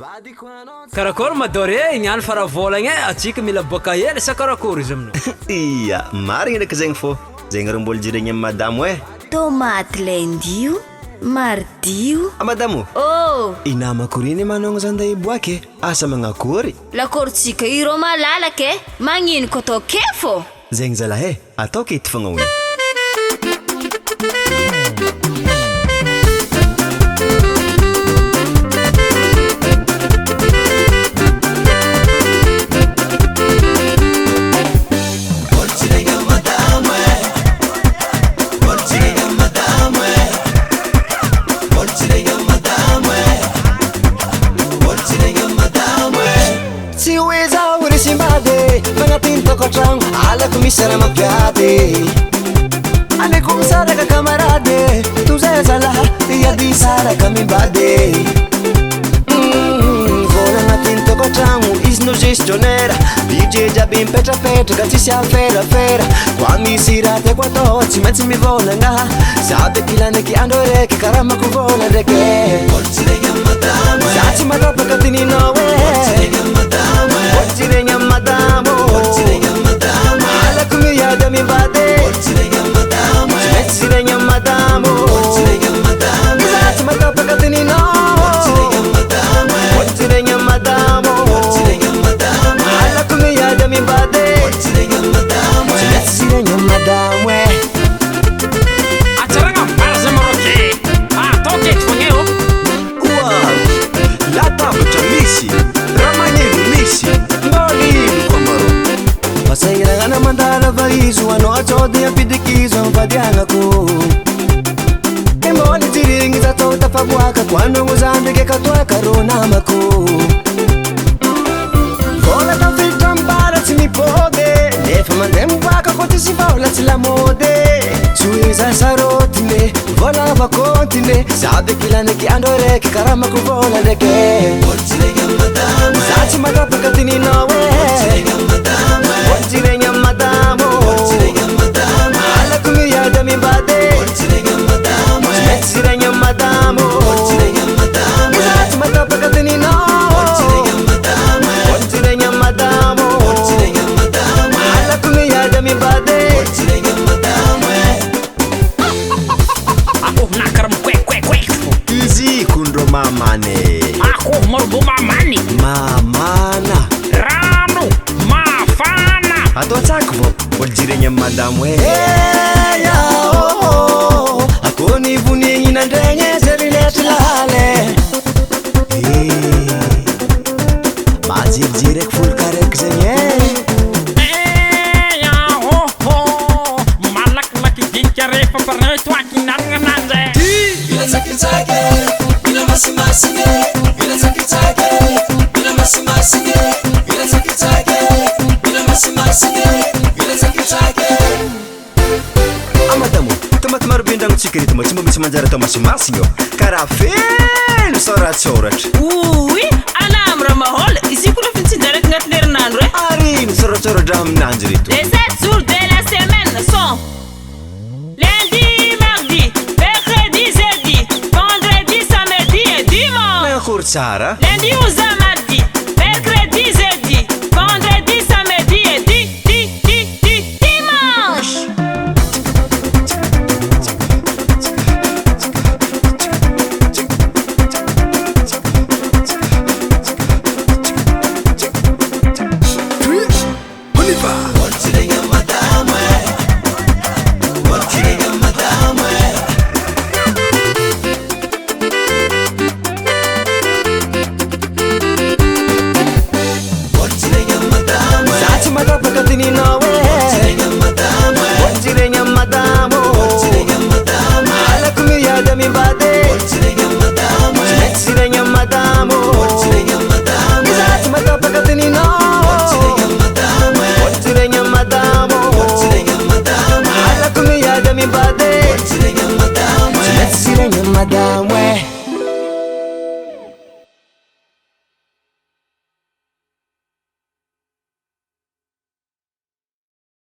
Karakory madôry niany faravolagna atsika mila boaka hely sa karakory izy aminao. Iya, marigny ndraiky zegny fô zegny rô mbola jiregny amin'ny madamo e. Tomaty lendio, mardio. Madamo. Oh, inamako reny manao zanda iboake asa magnakory. lakorontsika iro malalaka e, magnino ko atao ke fô. Zegny zalahy atao keto fogna hono. Misera mapiate ane kum sara ka camarade tu zé zala ya di sara ka mi bade vola na tinto ko tramu is no gestionera DJ já bem petra petra ka ci a fera fera quando si rate qua tozzi mezzi mi vola nga sabe che la ne che andore che caramba ku vola de che forse le madame saci ma dopo ka tini no we forse le madame forse le da mi bade sirenya madamo esatto ma dopo che teni no sirenya madamo alla come ya da mi bade sirenya madamo Atsaranga base maroke toke tfongeo wow la table chamisi ramanyego misi ngoli kwa maro Masaira na mandala vaizu ano achodi ya pidikizo vadianga ko Emoni tiringi za tota fabuaka Kwano nguzambi ke katwa karona mako Vola ta filtra mbara timi pode Nefa mandemu baka koti si faula tila mode Suiza sarotine Vola va kontine Sabe kila neki andore ke karama ku vola deke Voltile madame Sachi magapa katini nawe Voltile madame Voltile madame Ala kumi ya dami bade Voltile madame Voltile madame Voltile madame Sachi magapa katini nawe Voltile madame Voltile madame Voltile madame Ala kumi ya dami bade Voltile madame Ako nakaram kwek Easy kundro mamane Ako morbo mamani Mamana Rano mafana Ato tsako vo Voljiregna madamo ya oh Ako ni vuni ina ndenye zerilete lale Mazirjirek full karek zenye Malak dinka refa parnay twakinan nga nande Bila sakit-sakit, bila masing-masing bila sakit-sakit, bila masing-masing bila sakit-sakit, bila masing-masing bila sakit-sakit. Amadamo, tomaty maro be andragno tsika reto tsy mba misy manjary atao masimasigny karaha feno soratsoratra Oui, anamra mahola ici pour le fin de herinandro arino soratsoratra aminanjy reto Les 7 jours de la semaine sont lundi, mardi, mercredi, jeudi, vendredi, samedi et dimanche. nakory tsara Lundi ou mardi, mercredi, jeudi, vendredi, samedi et dimanche. Voltiregna madame, voltiregna madame. Voltiregna madame, sachi magapaka tini nawe voltiregna madame, Voljiregna madamo voltiregna madame, ala kumi ya dami bade voltiregna madame, Sirenya madamo voltiregna madame, sachi magapaka tini nawe voltiregna madame, Voljiregna madamo voltiregna madame, ala kumi ya dami bade voltiregna madame. Sirenya madamo